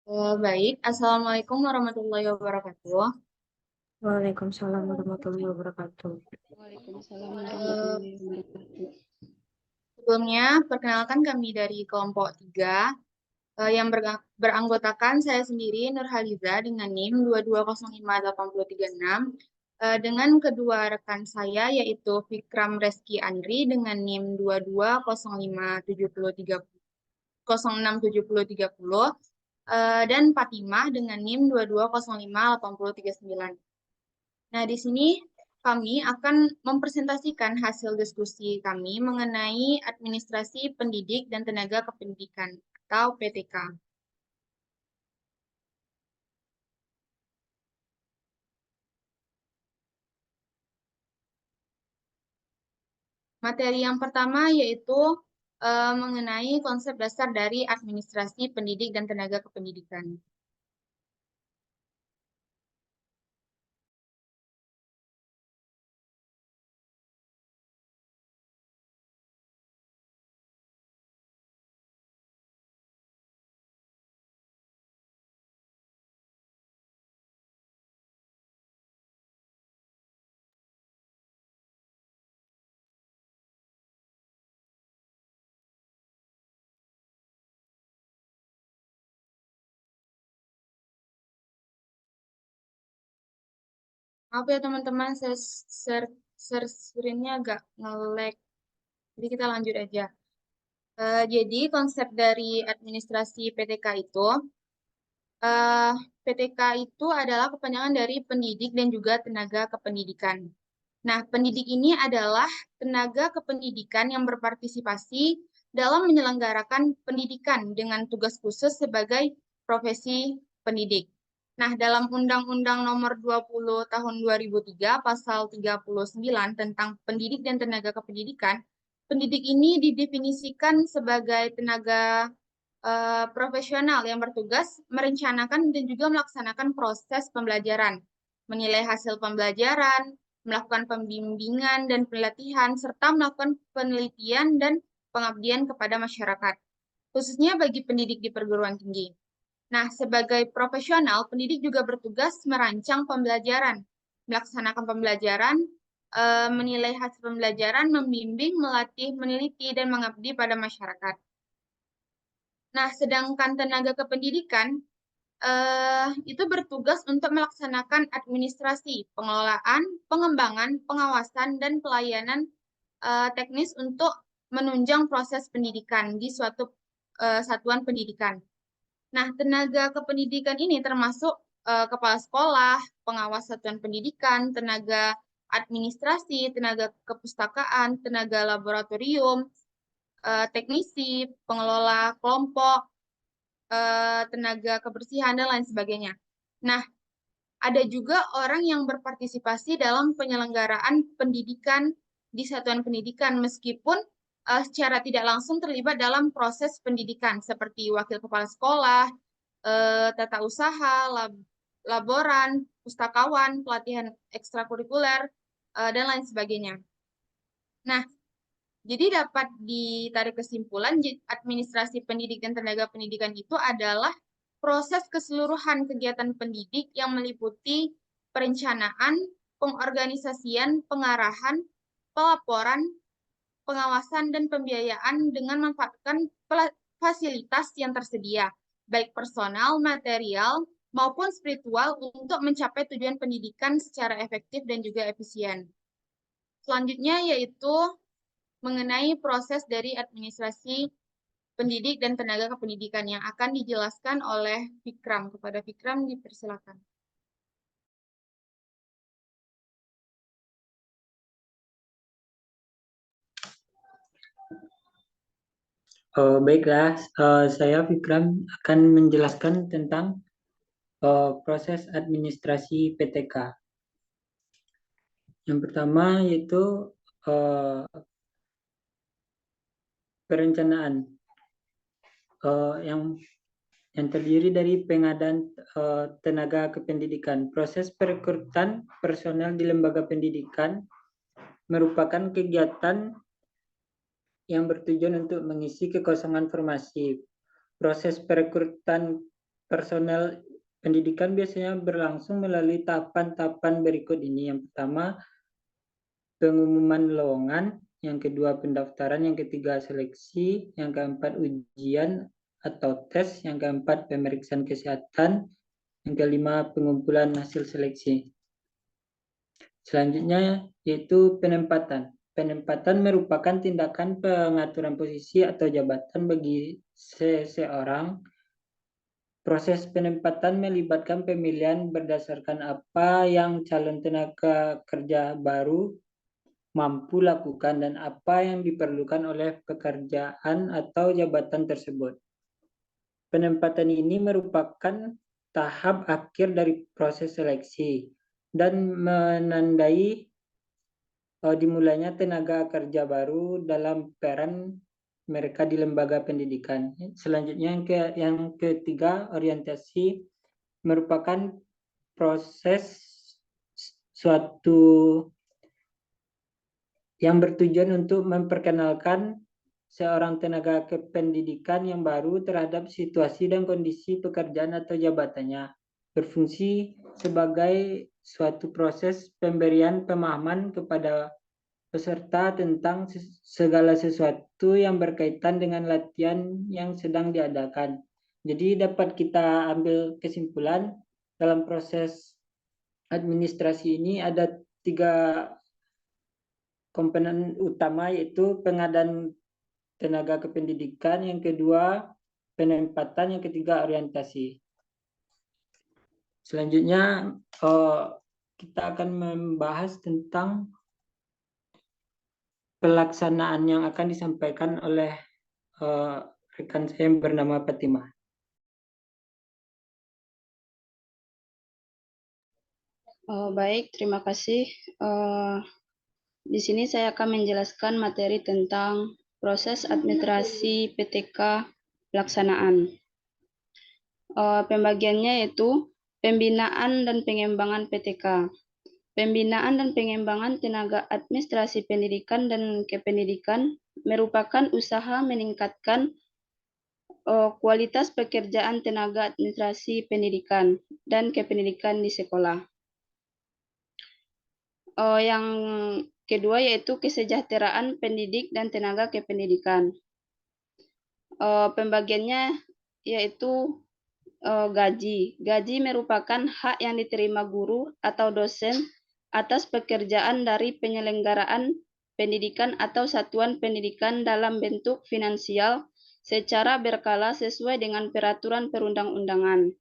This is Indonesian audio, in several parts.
Baik, Assalamualaikum warahmatullahi wabarakatuh. Waalaikumsalam warahmatullahi wabarakatuh. Waalaikumsalam Eh, warahmatullahi wabarakatuh. Sebelumnya, perkenalkan kami dari kelompok 3 yang beranggotakan saya sendiri, Nurhaliza, dengan NIM 2205836, dengan kedua rekan saya, yaitu Fikram Reski Andri dengan NIM 2205730, dan Fatimah dengan NIM 2205839. Nah, di sini kami akan mempresentasikan hasil diskusi kami mengenai administrasi pendidik dan tenaga kependidikan atau PTK. Materi yang pertama yaitu mengenai konsep dasar dari administrasi pendidik dan tenaga kependidikan. Maaf ya teman-teman, saya screen-nya agak nge-lag. Jadi kita lanjut aja. Jadi konsep dari administrasi PTK itu, eh, PTK itu adalah kepanjangan dari pendidik dan juga tenaga kependidikan. Nah, pendidik ini adalah tenaga kependidikan yang berpartisipasi dalam menyelenggarakan pendidikan dengan tugas khusus sebagai profesi pendidik. Nah, dalam Undang-Undang Nomor 20 Tahun 2003, Pasal 39 tentang pendidik dan tenaga kependidikan, pendidik ini didefinisikan sebagai tenaga profesional yang bertugas merencanakan dan juga melaksanakan proses pembelajaran, menilai hasil pembelajaran, melakukan pembimbingan dan pelatihan, serta melakukan penelitian dan pengabdian kepada masyarakat, khususnya bagi pendidik di perguruan tinggi. Nah, sebagai profesional, pendidik juga bertugas merancang pembelajaran, melaksanakan pembelajaran, menilai hasil pembelajaran, membimbing, melatih, meneliti, dan mengabdi pada masyarakat. Nah, sedangkan tenaga kependidikan itu bertugas untuk melaksanakan administrasi, pengelolaan, pengembangan, pengawasan, dan pelayanan teknis untuk menunjang proses pendidikan di suatu satuan pendidikan. Nah, tenaga kependidikan ini termasuk kepala sekolah, pengawas satuan pendidikan, tenaga administrasi, tenaga kepustakaan, tenaga laboratorium, teknisi, pengelola kelompok, tenaga kebersihan, dan lain sebagainya. Nah, ada juga orang yang berpartisipasi dalam penyelenggaraan pendidikan di satuan pendidikan, meskipun secara tidak langsung terlibat dalam proses pendidikan, seperti wakil kepala sekolah, tata usaha, laboran, pustakawan, pelatihan ekstrakurikuler, dan lain sebagainya. Nah, jadi dapat ditarik kesimpulan, administrasi pendidik dan tenaga pendidikan itu adalah proses keseluruhan kegiatan pendidik yang meliputi perencanaan, pengorganisasian, pengarahan, pelaporan, pengawasan, dan pembiayaan dengan memanfaatkan fasilitas yang tersedia, baik personal, material, maupun spiritual untuk mencapai tujuan pendidikan secara efektif dan juga efisien. Selanjutnya yaitu mengenai proses dari administrasi pendidik dan tenaga kependidikan yang akan dijelaskan oleh Fikram. Kepada Fikram dipersilakan. Baiklah, saya Fikram akan menjelaskan tentang proses administrasi PTK. Yang pertama yaitu perencanaan yang terdiri dari pengadaan tenaga kependidikan. Proses perekrutan personel di lembaga pendidikan merupakan kegiatan yang bertujuan untuk mengisi kekosongan formasi. Proses perekrutan personel pendidikan biasanya berlangsung melalui tahapan-tahapan berikut ini. Yang pertama, pengumuman lowongan, yang kedua pendaftaran, yang ketiga seleksi, yang keempat ujian atau tes, yang keempat pemeriksaan kesehatan, yang kelima pengumpulan hasil seleksi. Selanjutnya yaitu penempatan. Penempatan merupakan tindakan pengaturan posisi atau jabatan bagi seseorang. Proses penempatan melibatkan pemilihan berdasarkan apa yang calon tenaga kerja baru mampu lakukan dan apa yang diperlukan oleh pekerjaan atau jabatan tersebut. Penempatan ini merupakan tahap akhir dari proses seleksi dan menandai dimulainya tenaga kerja baru dalam peran mereka di lembaga pendidikan. Selanjutnya yang ketiga, orientasi merupakan proses suatu yang bertujuan untuk memperkenalkan seorang tenaga kependidikan yang baru terhadap situasi dan kondisi pekerjaan atau jabatannya, berfungsi sebagai suatu proses pemberian pemahaman kepada peserta tentang segala sesuatu yang berkaitan dengan latihan yang sedang diadakan. Jadi dapat kita ambil kesimpulan dalam proses administrasi ini ada 3 komponen utama, yaitu pengadaan tenaga kependidikan, yang kedua penempatan, yang ketiga orientasi. Selanjutnya kita akan membahas tentang pelaksanaan yang akan disampaikan oleh rekan saya yang bernama Fatimah. Baik, terima kasih. Di sini saya akan menjelaskan materi tentang proses administrasi PTK pelaksanaan. Pembagiannya yaitu pembinaan dan pengembangan PTK. Pembinaan dan pengembangan tenaga administrasi pendidikan dan kependidikan merupakan usaha meningkatkan kualitas pekerjaan tenaga administrasi pendidikan dan kependidikan di sekolah. Yang kedua yaitu kesejahteraan pendidik dan tenaga kependidikan. Pembagiannya yaitu gaji. Gaji merupakan hak yang diterima guru atau dosen atas pekerjaan dari penyelenggaraan pendidikan atau satuan pendidikan dalam bentuk finansial secara berkala sesuai dengan peraturan perundang-undangan.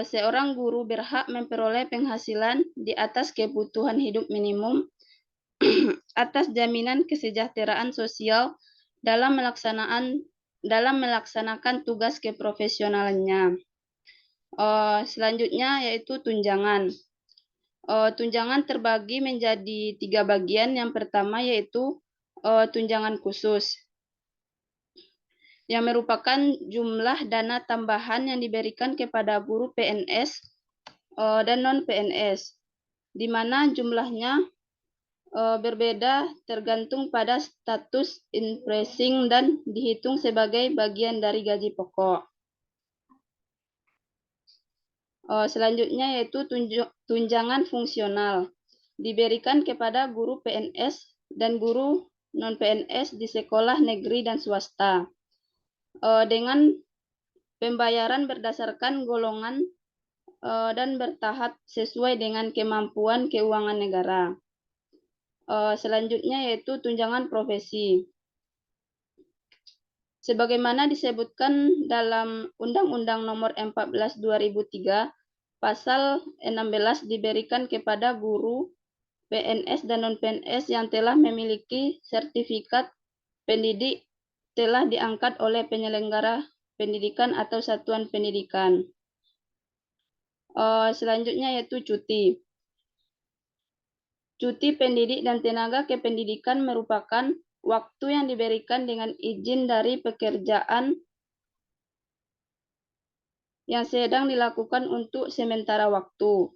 Seorang guru berhak memperoleh penghasilan di atas kebutuhan hidup minimum atas jaminan kesejahteraan sosial dalam melaksanakan tugas keprofesionalannya. Selanjutnya yaitu tunjangan. Tunjangan terbagi menjadi 3 bagian. Yang pertama yaitu tunjangan khusus, yang merupakan jumlah dana tambahan yang diberikan kepada guru PNS dan non-PNS, di mana jumlahnya berbeda tergantung pada status impressing dan dihitung sebagai bagian dari gaji pokok. Selanjutnya yaitu tunjangan fungsional, diberikan kepada guru PNS dan guru non-PNS di sekolah negeri dan swasta, dengan pembayaran berdasarkan golongan dan bertahap sesuai dengan kemampuan keuangan negara. Selanjutnya yaitu tunjangan profesi. Sebagaimana disebutkan dalam Undang-Undang Nomor 14 2003, Pasal 16 diberikan kepada guru PNS dan non-PNS yang telah memiliki sertifikat pendidik telah diangkat oleh penyelenggara pendidikan atau satuan pendidikan. Selanjutnya yaitu cuti. Cuti pendidik dan tenaga kependidikan merupakan waktu yang diberikan dengan izin dari pekerjaan yang sedang dilakukan untuk sementara waktu.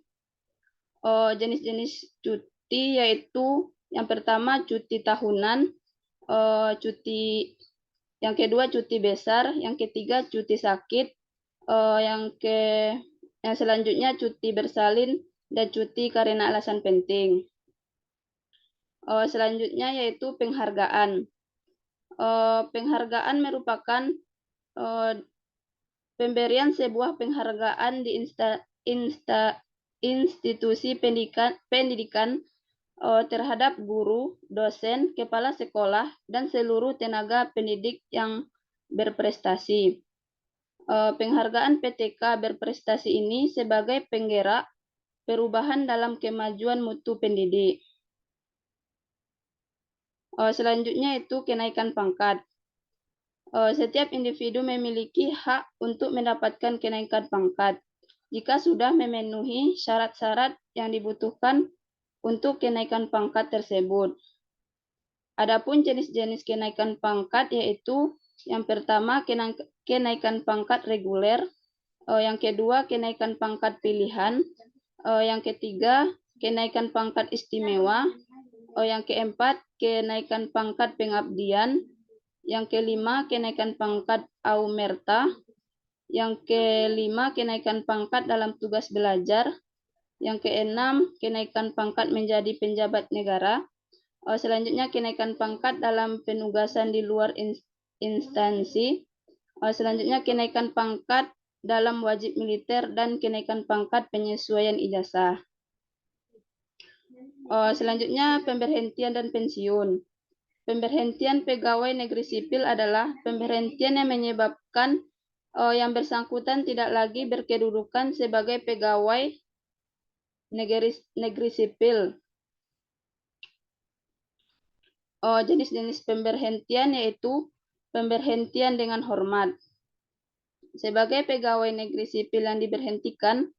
Jenis-jenis cuti yaitu yang pertama cuti tahunan, cuti, yang kedua cuti besar, yang ketiga cuti sakit, yang selanjutnya cuti bersalin dan cuti karena alasan penting. Selanjutnya yaitu penghargaan. Penghargaan merupakan pemberian sebuah penghargaan di institusi pendidikan terhadap guru, dosen, kepala sekolah, dan seluruh tenaga pendidik yang berprestasi. Penghargaan PTK berprestasi ini sebagai penggerak perubahan dalam kemajuan mutu pendidik. Selanjutnya itu kenaikan pangkat. Setiap individu memiliki hak untuk mendapatkan kenaikan pangkat jika sudah memenuhi syarat-syarat yang dibutuhkan untuk kenaikan pangkat tersebut. Adapun jenis-jenis kenaikan pangkat yaitu yang pertama kenaikan pangkat reguler, yang kedua kenaikan pangkat pilihan, yang ketiga kenaikan pangkat istimewa, yang keempat kenaikan pangkat pengabdian, yang kelima kenaikan pangkat aumerta, yang kelima kenaikan pangkat dalam tugas belajar, yang keenam kenaikan pangkat menjadi penjabat negara, selanjutnya kenaikan pangkat dalam penugasan di luar instansi, selanjutnya kenaikan pangkat dalam wajib militer dan kenaikan pangkat penyesuaian ijazah. Selanjutnya pemberhentian dan pensiun. Pemberhentian pegawai negeri sipil adalah pemberhentian yang menyebabkan yang bersangkutan tidak lagi berkedudukan sebagai pegawai negeri sipil. Jenis-jenis pemberhentian yaitu pemberhentian dengan hormat. Sebagai pegawai negeri sipil yang diberhentikan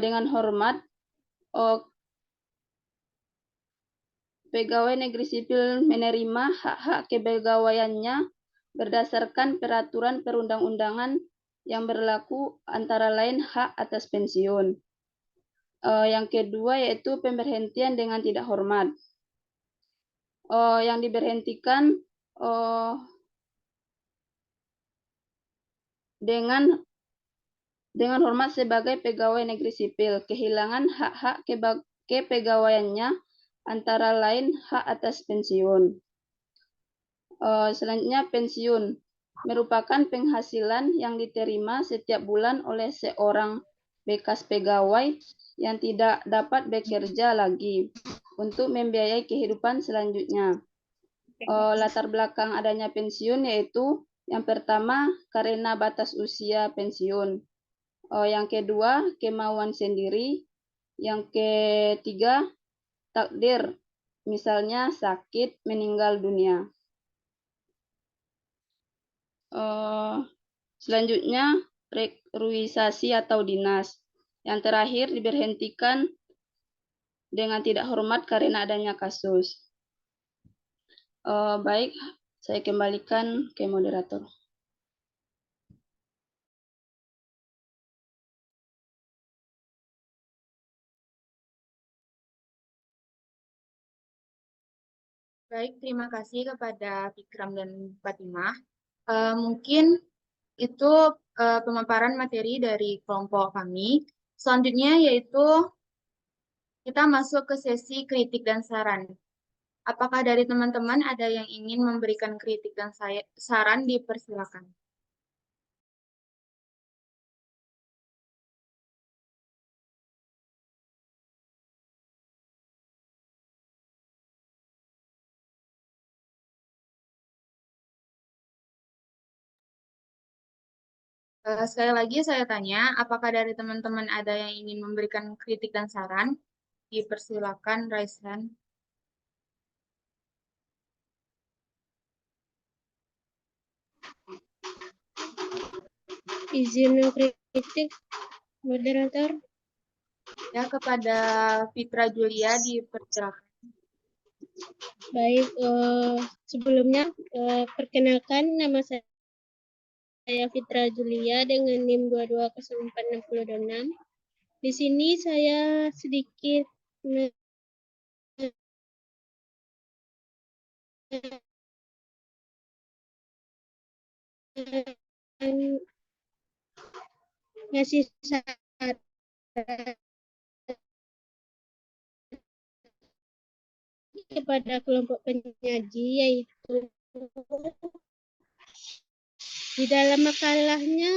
dengan hormat, pegawai negeri sipil menerima hak-hak kepegawaiannya berdasarkan peraturan perundang-undangan yang berlaku, antara lain hak atas pensiun. Yang kedua yaitu pemberhentian dengan tidak hormat. Yang diberhentikan dengan hormat sebagai pegawai negeri sipil, kehilangan hak-hak kepegawaiannya, antara lain hak atas pensiun. Selanjutnya pensiun merupakan penghasilan yang diterima setiap bulan oleh seorang bekas pegawai yang tidak dapat bekerja lagi untuk membiayai kehidupan selanjutnya. Latar belakang adanya pensiun yaitu yang pertama karena batas usia pensiun, yang kedua kemauan sendiri, yang ketiga takdir, misalnya sakit, meninggal dunia. Selanjutnya rekruisasi atau dinas. Yang terakhir diberhentikan dengan tidak hormat karena adanya kasus. Baik, saya kembalikan ke moderator. Baik, terima kasih kepada Fikram dan Fatimah. Mungkin itu pemaparan materi dari kelompok kami. Selanjutnya yaitu kita masuk ke sesi kritik dan saran. Apakah dari teman-teman ada yang ingin memberikan kritik dan saran? Dipersilakan. Sekali lagi saya tanya, apakah dari teman-teman ada yang ingin memberikan kritik dan saran? Dipersilakan, raise hand. Izin kritik, moderator. Ya, kepada Fitra Julia dipersilakan. Baik, sebelumnya perkenalkan nama saya Fitra Julia dengan NIM 22046026. Di sini saya sedikit ngasih saran kepada kelompok penyaji, yaitu di dalam makalahnya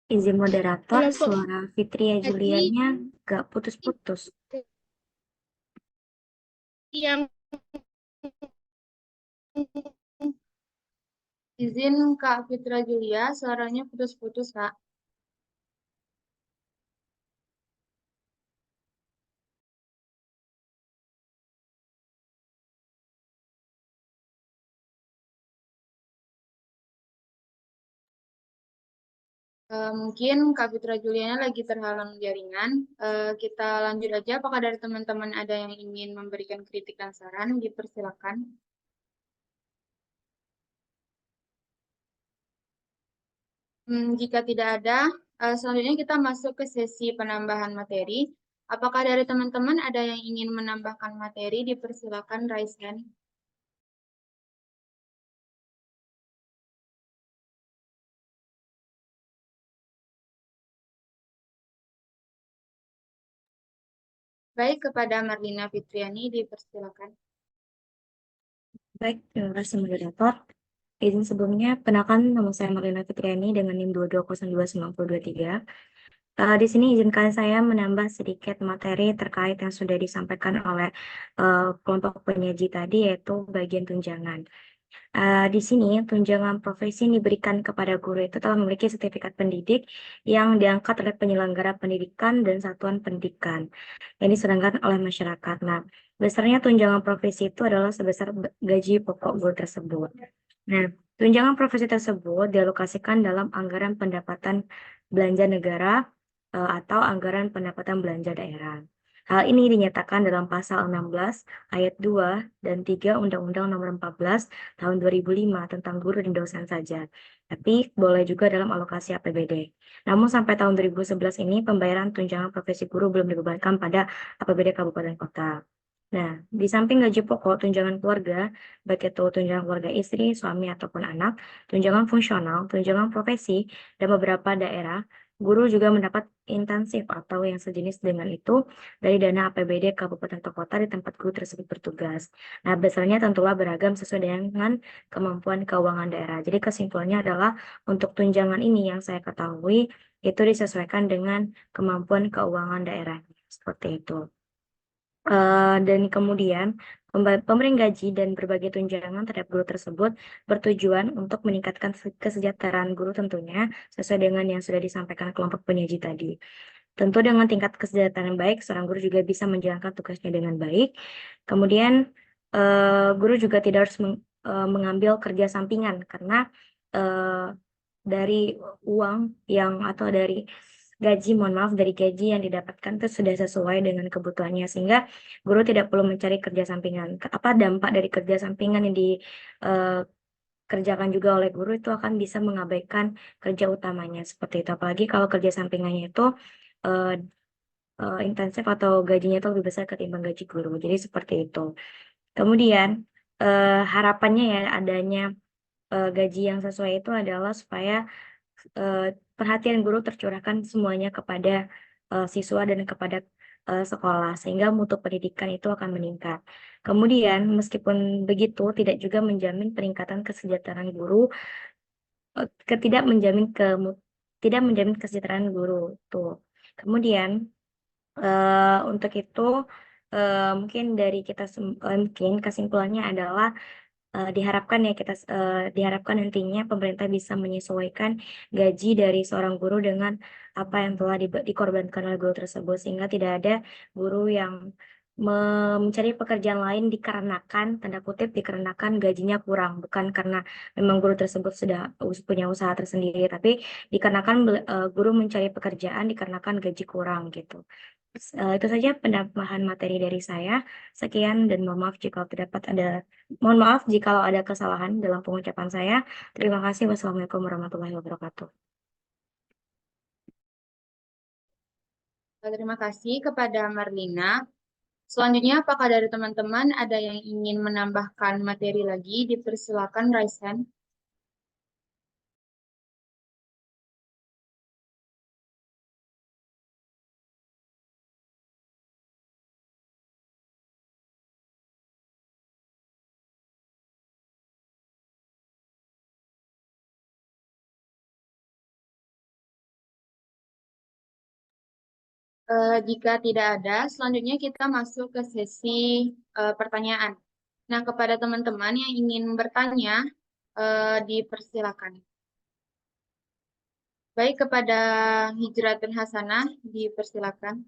Izin moderator, kelompok suara Fitria Julianya gak putus-putus. yang Izin Kak Fitra Julia, suaranya putus-putus, Kak. Mungkin Kak Fitra Juliana lagi terhalang jaringan. Kita lanjut aja. Apakah dari teman-teman ada yang ingin memberikan kritik dan saran? Dipersilakan. Jika tidak ada, selanjutnya kita masuk ke sesi penambahan materi. Apakah dari teman-teman ada yang ingin menambahkan materi? Dipersilakan raise hand. Baik, kepada Marlina Fitriani dipersilakan. Baik, terima kasih moderator. Izin sebelumnya, perkenalkan nama saya Marlina Fitriani dengan NIM 22029023. Di sini izinkan saya menambah sedikit materi terkait yang sudah disampaikan oleh kelompok penyaji tadi, yaitu bagian tunjangan. Di sini tunjangan profesi yang diberikan kepada guru itu telah memiliki sertifikat pendidik yang diangkat oleh penyelenggara pendidikan dan satuan pendidikan yang diselenggarakan oleh masyarakat. Nah, besarnya tunjangan profesi itu adalah sebesar gaji pokok guru tersebut. Nah, tunjangan profesi tersebut dialokasikan dalam anggaran pendapatan belanja negara atau anggaran pendapatan belanja daerah. Hal ini dinyatakan dalam pasal 16 ayat 2 dan 3 Undang-Undang Nomor 14 tahun 2005 tentang guru dan dosen saja. Tapi boleh juga dalam alokasi APBD. Namun sampai tahun 2011 ini pembayaran tunjangan profesi guru belum dibebankan pada APBD kabupaten kota. Nah, di samping gaji pokok, tunjangan keluarga, baik itu tunjangan keluarga istri, suami, ataupun anak, tunjangan fungsional, tunjangan profesi, dan beberapa daerah, guru juga mendapat intensif atau yang sejenis dengan itu dari dana APBD kabupaten atau kota di tempat guru tersebut bertugas. Nah, besarnya tentulah beragam sesuai dengan kemampuan keuangan daerah. Jadi kesimpulannya adalah untuk tunjangan ini yang saya ketahui itu disesuaikan dengan kemampuan keuangan daerah. Seperti itu. Dan kemudian pemberian gaji dan berbagai tunjangan terhadap guru tersebut bertujuan untuk meningkatkan kesejahteraan guru tentunya sesuai dengan yang sudah disampaikan kelompok penyaji tadi. Tentu dengan tingkat kesejahteraan yang baik, seorang guru juga bisa menjalankan tugasnya dengan baik. Kemudian guru juga tidak harus mengambil kerja sampingan karena dari uang yang atau dari gaji, dari gaji yang didapatkan itu sudah sesuai dengan kebutuhannya sehingga guru tidak perlu mencari kerja sampingan. Apa dampak dari kerja sampingan yang dikerjakan juga oleh guru itu akan bisa mengabaikan kerja utamanya seperti itu. Apalagi kalau kerja sampingannya itu intensif atau gajinya itu lebih besar ketimbang gaji guru. Jadi seperti itu. Kemudian harapannya ya adanya gaji yang sesuai itu adalah supaya perhatian guru tercurahkan semuanya kepada siswa dan kepada sekolah sehingga mutu pendidikan itu akan meningkat. Kemudian meskipun begitu tidak juga menjamin peningkatan kesejahteraan guru, tidak menjamin kesejahteraan guru tuh. Kemudian untuk itu mungkin dari kita mungkin kesimpulannya adalah diharapkan nantinya pemerintah bisa menyesuaikan gaji dari seorang guru dengan apa yang telah dikorbankan oleh guru tersebut sehingga tidak ada guru yang mencari pekerjaan lain dikarenakan tanda kutip dikarenakan gajinya kurang, bukan karena memang guru tersebut sudah punya usaha tersendiri, tapi dikarenakan guru mencari pekerjaan dikarenakan gaji kurang gitu. Itu saja penambahan materi dari saya. Sekian dan mohon maaf jika ada kesalahan dalam pengucapan saya. Terima kasih. Wassalamualaikum warahmatullahi wabarakatuh. Terima kasih kepada Marlina. Selanjutnya, apakah dari teman-teman ada yang ingin menambahkan materi lagi? Dipersilakan raise hand. Jika tidak ada, selanjutnya kita masuk ke sesi pertanyaan. Nah, kepada teman-teman yang ingin bertanya, dipersilakan. Baik, kepada Hijratun Hasanah, dipersilakan.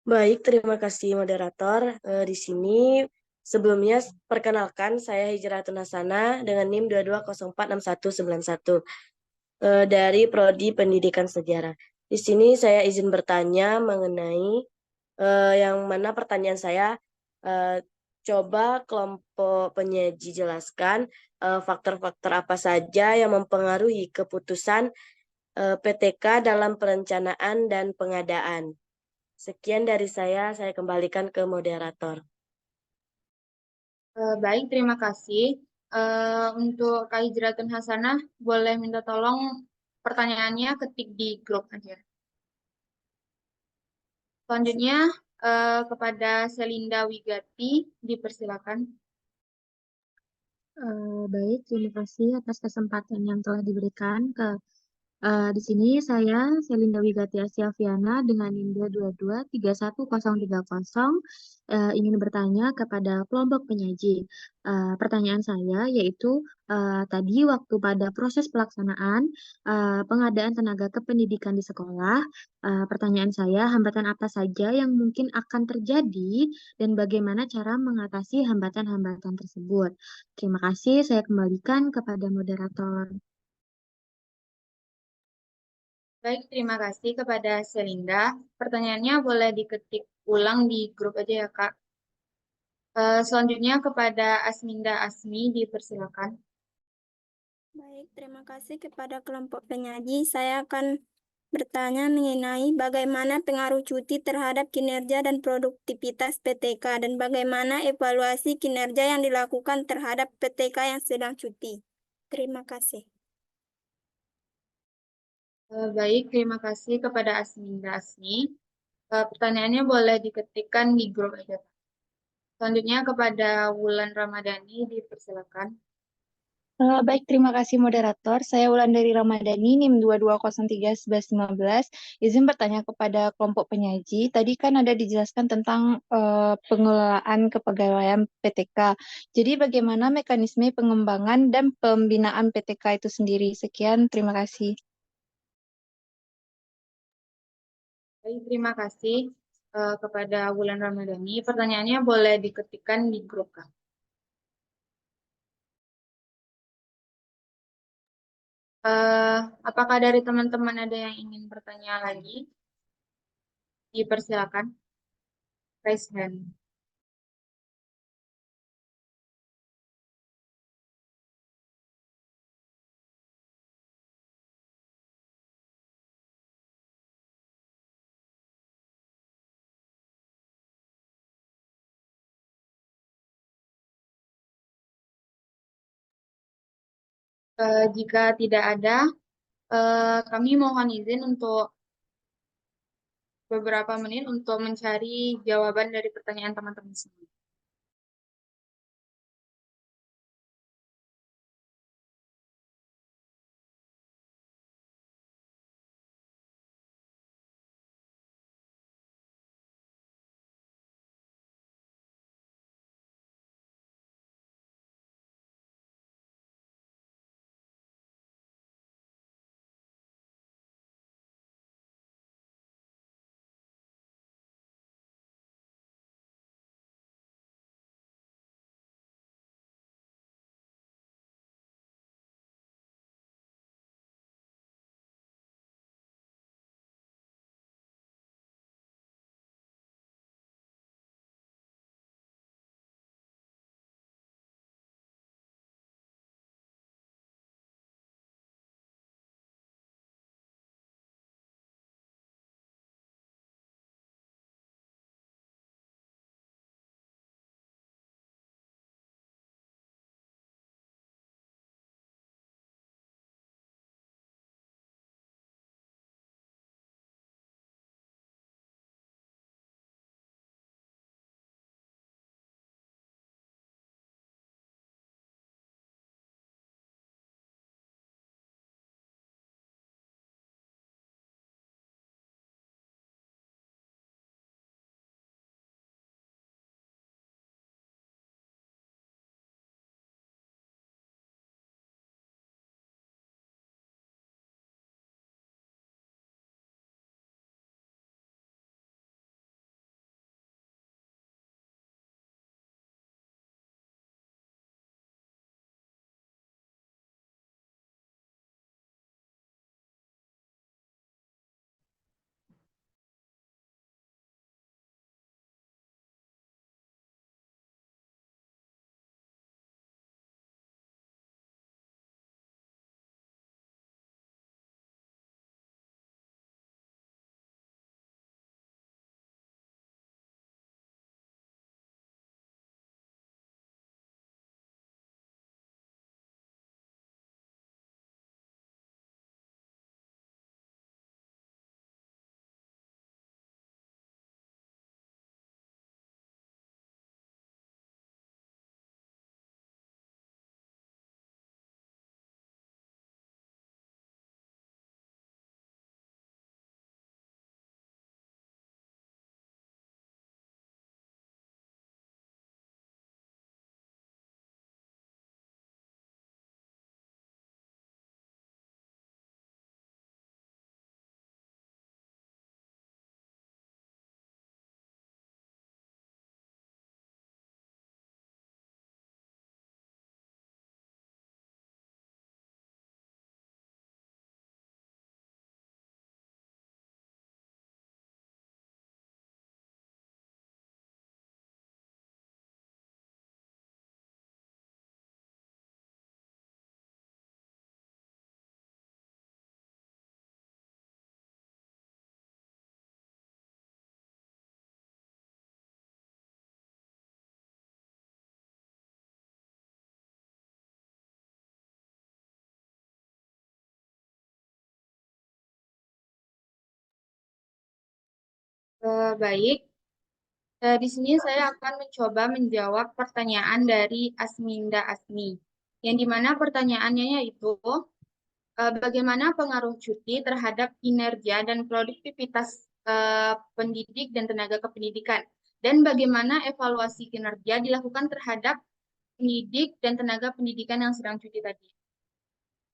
Baik, terima kasih moderator. Di sini sebelumnya perkenalkan saya Hijratun Hasanah dengan NIM 22046191 dari Prodi Pendidikan Sejarah. Di sini saya izin bertanya mengenai yang mana pertanyaan saya, coba kelompok penyaji jelaskan faktor-faktor apa saja yang mempengaruhi keputusan PTK dalam perencanaan dan pengadaan. Sekian dari saya kembalikan ke moderator. Baik, terima kasih. Untuk Kak Hijratun Hasanah, boleh minta tolong pertanyaannya ketik di grup aja. Selanjutnya, kepada Selinda Wigati, dipersilakan. Baik, terima kasih atas kesempatan yang telah diberikan di sini saya Selinda Wigati Asyafiana dengan NIM 222313030 ingin bertanya kepada kelompok penyaji. Pertanyaan saya yaitu tadi waktu pada proses pelaksanaan pengadaan tenaga kependidikan di sekolah, pertanyaan saya hambatan apa saja yang mungkin akan terjadi dan bagaimana cara mengatasi hambatan-hambatan tersebut. Terima kasih, saya kembalikan kepada moderator. Baik, terima kasih kepada Selinda. Pertanyaannya boleh diketik ulang di grup aja ya, Kak. Selanjutnya kepada Asminda Asmi, dipersilakan. Baik, terima kasih kepada kelompok penyaji. Saya akan bertanya mengenai bagaimana pengaruh cuti terhadap kinerja dan produktivitas PTK dan bagaimana evaluasi kinerja yang dilakukan terhadap PTK yang sedang cuti. Terima kasih. Baik, terima kasih kepada Asminda Asmi. Pertanyaannya boleh diketikkan di grup aja. Selanjutnya kepada Wulan Ramadhani, dipersilakan. Baik, terima kasih moderator. Saya Wulandari Ramadhani, NIM 22031115. Izin bertanya kepada kelompok penyaji. Tadi kan ada dijelaskan tentang pengelolaan kepegawaian PTK. Jadi bagaimana mekanisme pengembangan dan pembinaan PTK itu sendiri? Sekian, terima kasih. Baik, terima kasih kepada Wulan Ramadhani. Pertanyaannya boleh diketikkan di grup, Kak. Apakah dari teman-teman ada yang ingin bertanya lagi? Dipersilakan. Raise hand. Jika tidak ada, kami mohon izin untuk beberapa menit untuk mencari jawaban dari pertanyaan teman-teman semua. Baik. Di sini saya akan mencoba menjawab pertanyaan dari Asminda Asmi, yang dimana pertanyaannya yaitu bagaimana pengaruh cuti terhadap kinerja dan produktivitas pendidik dan tenaga kependidikan, dan bagaimana evaluasi kinerja dilakukan terhadap pendidik dan tenaga pendidikan yang sedang cuti tadi.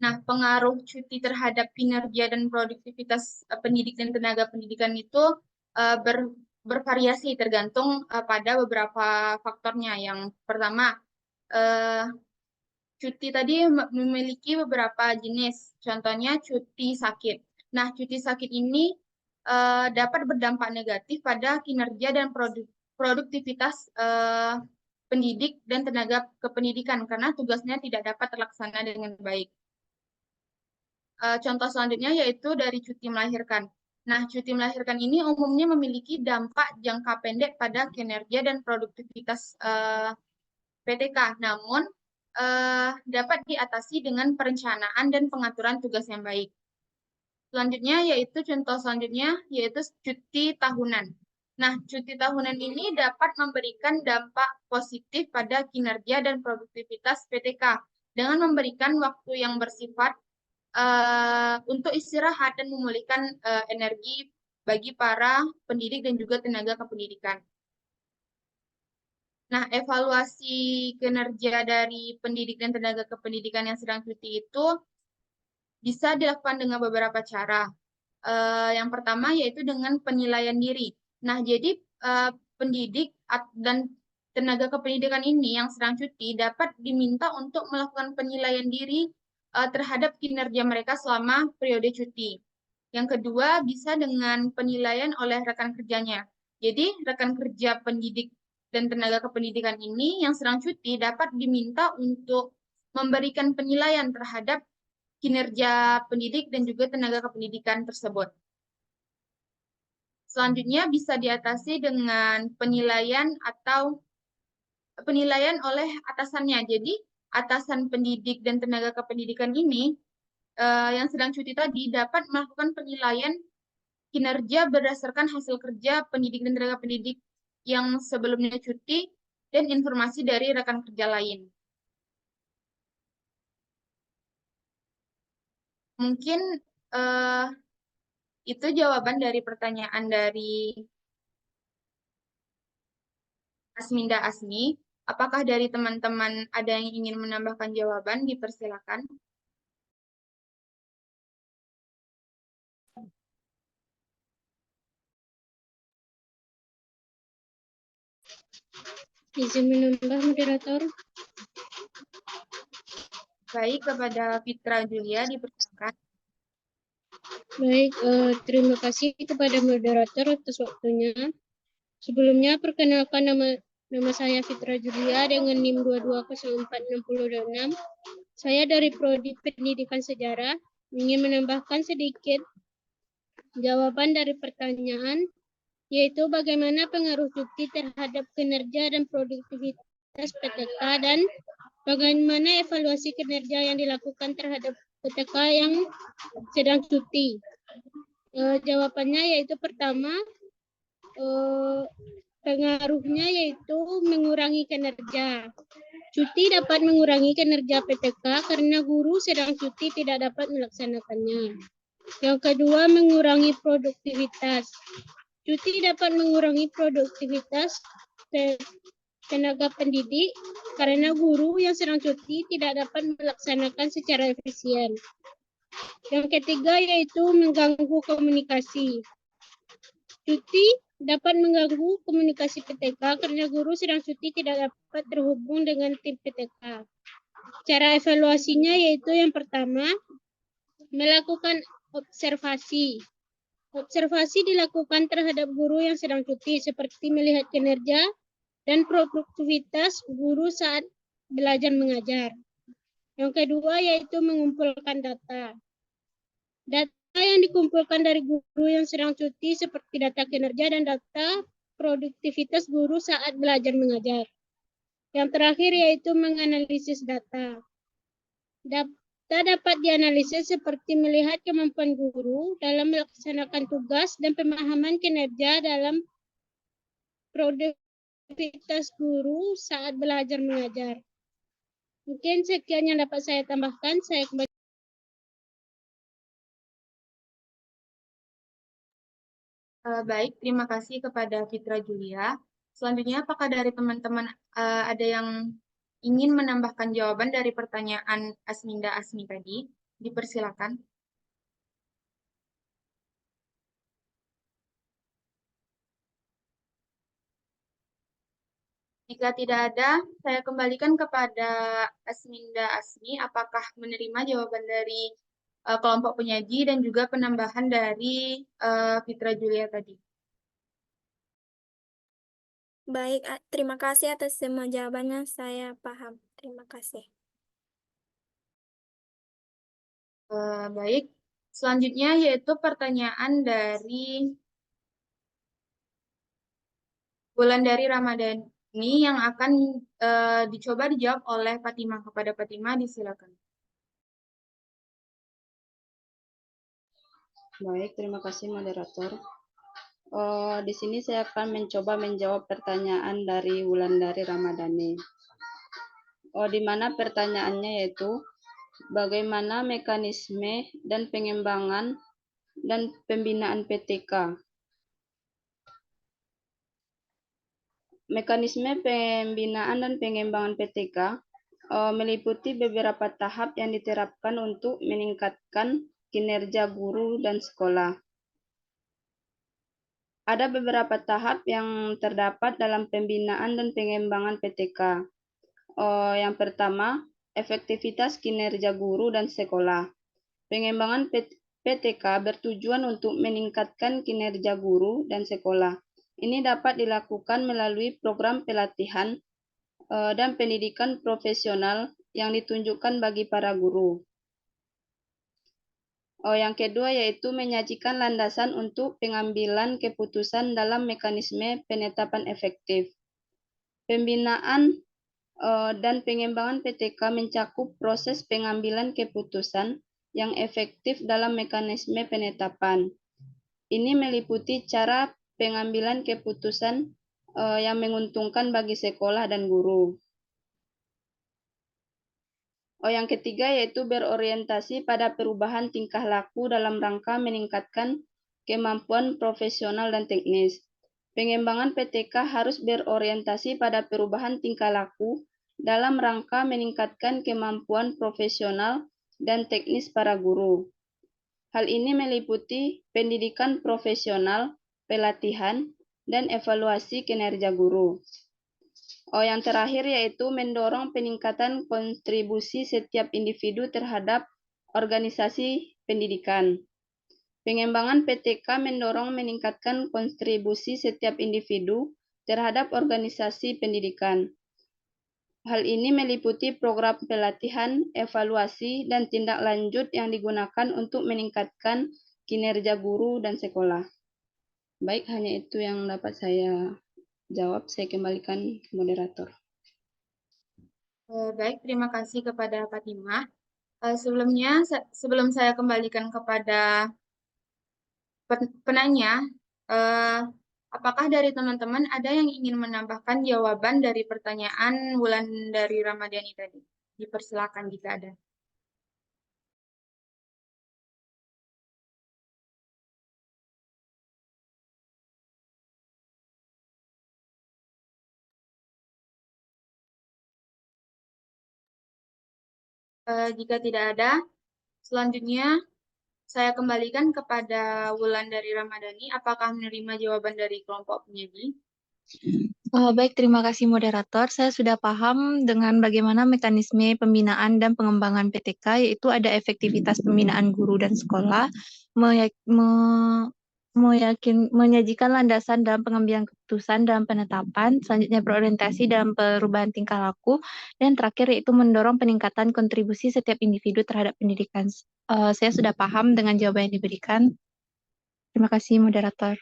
Nah, pengaruh cuti terhadap kinerja dan produktivitas pendidik dan tenaga pendidikan itu bervariasi tergantung pada beberapa faktornya. Yang pertama, cuti tadi memiliki beberapa jenis, contohnya cuti sakit. Nah, cuti sakit ini dapat berdampak negatif pada kinerja dan produktivitas pendidik dan tenaga kependidikan karena tugasnya tidak dapat terlaksana dengan baik. Contoh selanjutnya yaitu dari cuti melahirkan. Nah, cuti melahirkan ini umumnya memiliki dampak jangka pendek pada kinerja dan produktivitas PTK, namun dapat diatasi dengan perencanaan dan pengaturan tugas yang baik. Selanjutnya yaitu contoh selanjutnya yaitu cuti tahunan. Nah, cuti tahunan ini dapat memberikan dampak positif pada kinerja dan produktivitas PTK dengan memberikan waktu yang bersifat untuk istirahat dan memulihkan energi bagi para pendidik dan juga tenaga kependidikan. Nah, evaluasi kinerja dari pendidik dan tenaga kependidikan yang sedang cuti itu bisa dilakukan dengan beberapa cara. Yang pertama yaitu dengan penilaian diri. Nah, jadi pendidik dan tenaga kependidikan ini yang sedang cuti dapat diminta untuk melakukan penilaian diri terhadap kinerja mereka selama periode cuti. Yang kedua, bisa dengan penilaian oleh rekan kerjanya. Jadi, rekan kerja pendidik dan tenaga kependidikan ini yang sedang cuti dapat diminta untuk memberikan penilaian terhadap kinerja pendidik dan juga tenaga kependidikan tersebut. Selanjutnya bisa diatasi dengan penilaian oleh atasannya. Jadi, atasan pendidik dan tenaga kependidikan ini yang sedang cuti tadi dapat melakukan penilaian kinerja berdasarkan hasil kerja pendidik dan tenaga pendidik yang sebelumnya cuti dan informasi dari rekan kerja lain. Mungkin itu jawaban dari pertanyaan dari Asminda Asmi. Apakah dari teman-teman ada yang ingin menambahkan jawaban? Dipersilakan. Izin menambah, moderator. Baik, kepada Fitra Julia dipersilakan. Baik, terima kasih kepada moderator atas waktunya. Sebelumnya, perkenalkan nama saya Fitra Julia dengan NIM 22046026. Saya dari Prodi Pendidikan Sejarah ingin menambahkan sedikit jawaban dari pertanyaan, yaitu bagaimana pengaruh cuti terhadap kinerja dan produktivitas PTK dan bagaimana evaluasi kinerja yang dilakukan terhadap PTK yang sedang cuti. Jawabannya yaitu pertama, pengaruhnya yaitu mengurangi kinerja. Cuti dapat mengurangi kinerja PTK karena guru sedang cuti tidak dapat melaksanakannya. Yang kedua, mengurangi produktivitas. Cuti dapat mengurangi produktivitas tenaga pendidik karena guru yang sedang cuti tidak dapat melaksanakan secara efisien. Yang ketiga yaitu mengganggu komunikasi. Cuti dapat mengganggu komunikasi PTK karena guru sedang cuti tidak dapat terhubung dengan tim PTK. Cara evaluasinya yaitu yang pertama, melakukan observasi. Observasi dilakukan terhadap guru yang sedang cuti seperti melihat kinerja dan produktivitas guru saat belajar mengajar. Yang kedua yaitu mengumpulkan data. Data yang dikumpulkan dari guru yang sedang cuti seperti data kinerja dan data produktivitas guru saat belajar mengajar. Yang terakhir yaitu menganalisis data. Data dapat dianalisis seperti melihat kemampuan guru dalam melaksanakan tugas dan pemahaman kinerja dalam produktivitas guru saat belajar mengajar. Mungkin sekian yang dapat saya tambahkan. Saya kembali. Baik, terima kasih kepada Fitra Julia. Selanjutnya, apakah dari teman-teman ada yang ingin menambahkan jawaban dari pertanyaan Asminda Asmi tadi? Dipersilakan. Jika tidak ada, saya kembalikan kepada Asminda Asmi. Apakah menerima jawaban dari kelompok penyaji dan juga penambahan dari Fitra Julia tadi? Baik, terima kasih atas semua jawabannya. Saya paham. Terima kasih. Baik, selanjutnya yaitu pertanyaan dari Wulandari Ramadhani yang akan dicoba dijawab oleh Fatimah. Kepada Fatimah, disilakan. Baik, terima kasih moderator. Di sini saya akan mencoba menjawab pertanyaan dari Wulandari Ramadhani. Di mana pertanyaannya yaitu bagaimana mekanisme dan pengembangan dan pembinaan PTK. Mekanisme pembinaan dan pengembangan PTK meliputi beberapa tahap yang diterapkan untuk meningkatkan kinerja guru dan sekolah. Ada beberapa tahap yang terdapat dalam pembinaan dan pengembangan PTK. Yang pertama, efektivitas kinerja guru dan sekolah. Pengembangan PTK bertujuan untuk meningkatkan kinerja guru dan sekolah. Ini dapat dilakukan melalui program pelatihan dan pendidikan profesional yang ditunjukkan bagi para guru. Yang kedua yaitu menyajikan landasan untuk pengambilan keputusan dalam mekanisme penetapan efektif. Pembinaan dan pengembangan PTK mencakup proses pengambilan keputusan yang efektif dalam mekanisme penetapan. Ini meliputi cara pengambilan keputusan yang menguntungkan bagi sekolah dan guru. Yang ketiga yaitu berorientasi pada perubahan tingkah laku dalam rangka meningkatkan kemampuan profesional dan teknis. Pengembangan PTK harus berorientasi pada perubahan tingkah laku dalam rangka meningkatkan kemampuan profesional dan teknis para guru. Hal ini meliputi pendidikan profesional, pelatihan, dan evaluasi kinerja guru. Yang terakhir yaitu mendorong peningkatan kontribusi setiap individu terhadap organisasi pendidikan. Pengembangan PTK mendorong meningkatkan kontribusi setiap individu terhadap organisasi pendidikan. Hal ini meliputi program pelatihan, evaluasi, dan tindak lanjut yang digunakan untuk meningkatkan kinerja guru dan sekolah. Baik, hanya itu yang dapat saya jawab. Saya kembalikan ke moderator. Baik, terima kasih kepada Fatimah. Sebelum saya kembalikan kepada penanya, apakah dari teman-teman ada yang ingin menambahkan jawaban dari pertanyaan Wulandari Ramadhani tadi? Dipersilakan jika ada. Jika tidak ada, selanjutnya saya kembalikan kepada Wulandari Ramadhani. Apakah menerima jawaban dari kelompok penyaji? Baik, terima kasih moderator. Saya sudah paham dengan bagaimana mekanisme pembinaan dan pengembangan PTK, yaitu ada efektivitas pembinaan guru dan sekolah, menyajikan landasan dalam pengambilan keputusan dalam penetapan, selanjutnya berorientasi dalam perubahan tingkah laku, dan terakhir yaitu mendorong peningkatan kontribusi setiap individu terhadap pendidikan. Saya sudah paham dengan jawaban yang diberikan. Terima kasih moderator.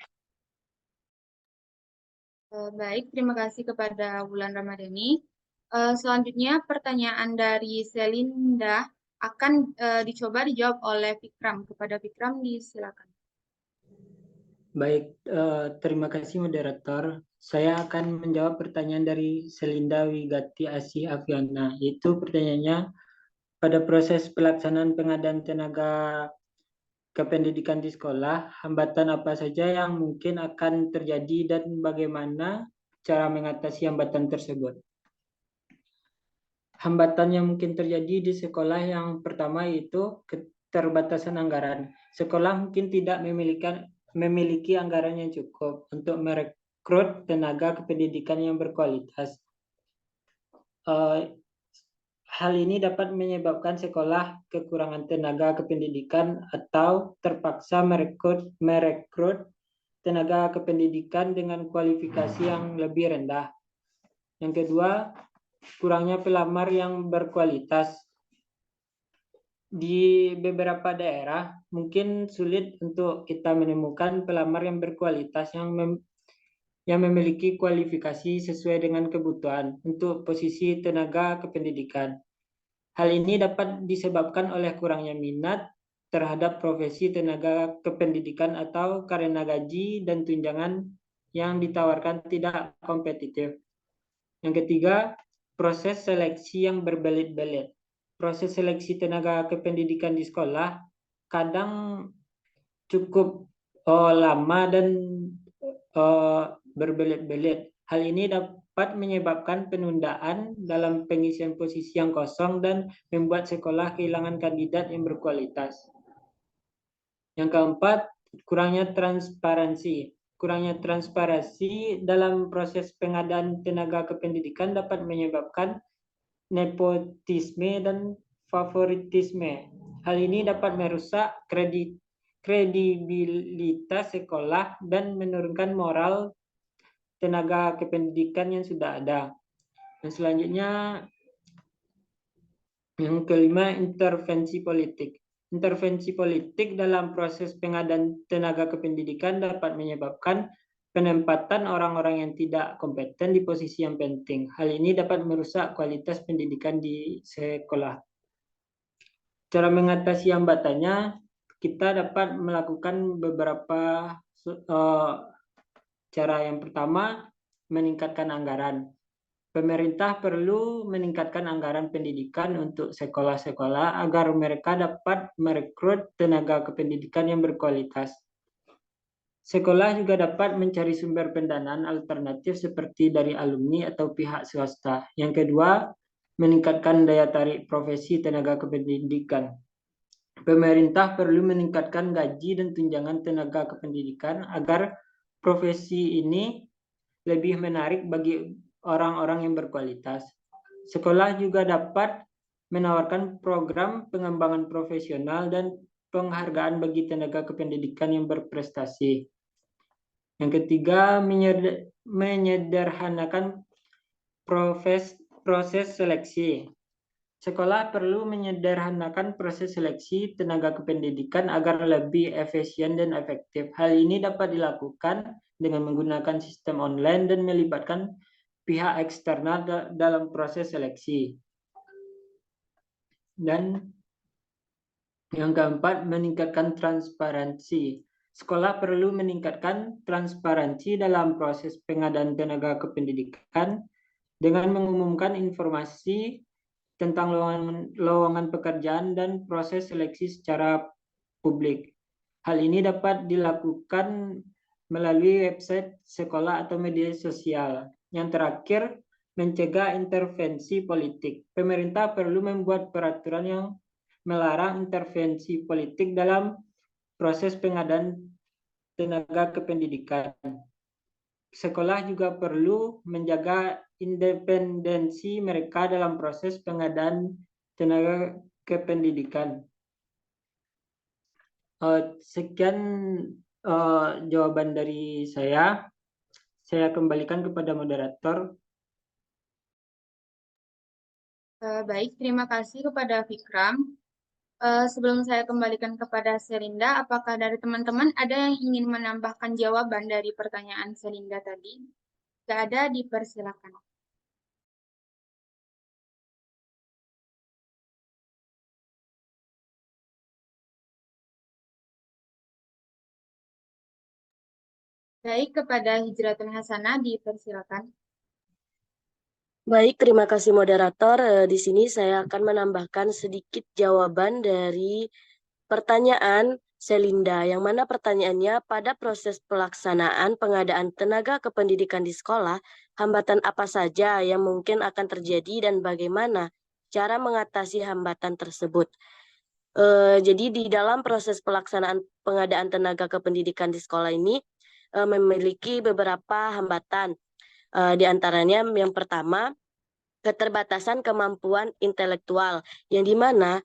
Baik, terima kasih kepada Wulan Ramadhani. Selanjutnya pertanyaan dari Selinda akan dicoba dijawab oleh Fikram. Kepada Fikram disilakan. Baik, terima kasih moderator. Saya akan menjawab pertanyaan dari Selinda Wigati Asih Afiana, yaitu pertanyaannya, pada proses pelaksanaan pengadaan tenaga kependidikan di sekolah, hambatan apa saja yang mungkin akan terjadi dan bagaimana cara mengatasi hambatan tersebut? Hambatan yang mungkin terjadi di sekolah yang pertama yaitu keterbatasan anggaran. Sekolah mungkin tidak memiliki anggaran yang cukup untuk merekrut tenaga kependidikan yang berkualitas. Hal ini dapat menyebabkan sekolah kekurangan tenaga kependidikan atau terpaksa merekrut tenaga kependidikan dengan kualifikasi yang lebih rendah. Yang kedua, kurangnya pelamar yang berkualitas. Di beberapa daerah mungkin sulit untuk kita menemukan pelamar yang berkualitas yang memiliki kualifikasi sesuai dengan kebutuhan untuk posisi tenaga kependidikan. Hal ini dapat disebabkan oleh kurangnya minat terhadap profesi tenaga kependidikan atau karena gaji dan tunjangan yang ditawarkan tidak kompetitif. Yang ketiga, proses seleksi yang berbelit-belit. Proses seleksi tenaga kependidikan di sekolah kadang cukup lama dan berbelit-belit. Hal ini dapat menyebabkan penundaan dalam pengisian posisi yang kosong dan membuat sekolah kehilangan kandidat yang berkualitas. Yang keempat, kurangnya transparansi. Kurangnya transparansi dalam proses pengadaan tenaga kependidikan dapat menyebabkan nepotisme dan favoritisme. Hal ini dapat merusak kredibilitas sekolah dan menurunkan moral tenaga kependidikan yang sudah ada. Dan selanjutnya, yang kelima, intervensi politik. Intervensi politik dalam proses pengadaan tenaga kependidikan dapat menyebabkan penempatan orang-orang yang tidak kompeten di posisi yang penting. Hal ini dapat merusak kualitas pendidikan di sekolah. Cara mengatasi hambatannya, kita dapat melakukan beberapa cara. Yang pertama, meningkatkan anggaran. Pemerintah perlu meningkatkan anggaran pendidikan untuk sekolah-sekolah agar mereka dapat merekrut tenaga kependidikan yang berkualitas. Sekolah juga dapat mencari sumber pendanaan alternatif seperti dari alumni atau pihak swasta. Yang kedua, meningkatkan daya tarik profesi tenaga kependidikan. Pemerintah perlu meningkatkan gaji dan tunjangan tenaga kependidikan agar profesi ini lebih menarik bagi orang-orang yang berkualitas. Sekolah juga dapat menawarkan program pengembangan profesional dan penghargaan bagi tenaga kependidikan yang berprestasi. Yang ketiga, menyederhanakan proses seleksi. Sekolah perlu menyederhanakan proses seleksi tenaga kependidikan agar lebih efisien dan efektif. Hal ini dapat dilakukan dengan menggunakan sistem online dan melibatkan pihak eksternal dalam proses seleksi. Dan yang keempat, meningkatkan transparansi. Sekolah perlu meningkatkan transparansi dalam proses pengadaan tenaga kependidikan dengan mengumumkan informasi tentang lowongan pekerjaan dan proses seleksi secara publik. Hal ini dapat dilakukan melalui website sekolah atau media sosial. Yang terakhir, mencegah intervensi politik. Pemerintah perlu membuat peraturan yang melarang intervensi politik dalam proses pengadaan tenaga kependidikan. Sekolah juga perlu menjaga independensi mereka dalam proses pengadaan tenaga kependidikan. Sekian jawaban dari saya. Saya kembalikan kepada moderator. Baik, terima kasih kepada Fikram. Sebelum saya kembalikan kepada Selinda, apakah dari teman-teman ada yang ingin menambahkan jawaban dari pertanyaan Selinda tadi? Jika ada, dipersilakan. Baik, kepada Hijratun Hasanah dipersilakan. Baik, terima kasih moderator. Di sini saya akan menambahkan sedikit jawaban dari pertanyaan Selinda, yang mana pertanyaannya pada proses pelaksanaan pengadaan tenaga kependidikan di sekolah, hambatan apa saja yang mungkin akan terjadi dan bagaimana cara mengatasi hambatan tersebut. Jadi di dalam proses pelaksanaan pengadaan tenaga kependidikan di sekolah ini memiliki beberapa hambatan. Di antaranya yang pertama, keterbatasan kemampuan intelektual, yang dimana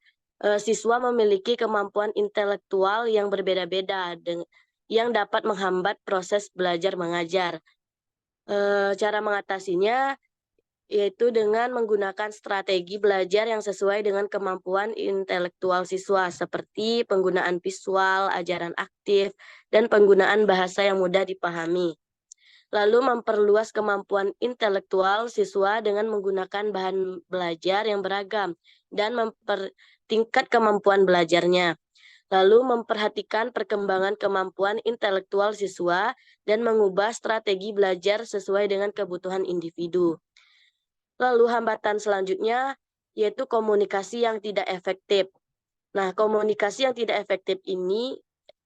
siswa memiliki kemampuan intelektual yang berbeda-beda yang dapat menghambat proses belajar mengajar. Cara mengatasinya yaitu dengan menggunakan strategi belajar yang sesuai dengan kemampuan intelektual siswa, seperti penggunaan visual, ajaran aktif, dan penggunaan bahasa yang mudah dipahami. Lalu memperluas kemampuan intelektual siswa dengan menggunakan bahan belajar yang beragam dan mempertingkat kemampuan belajarnya. Lalu memperhatikan perkembangan kemampuan intelektual siswa dan mengubah strategi belajar sesuai dengan kebutuhan individu. Lalu hambatan selanjutnya yaitu komunikasi yang tidak efektif. Nah, komunikasi yang tidak efektif ini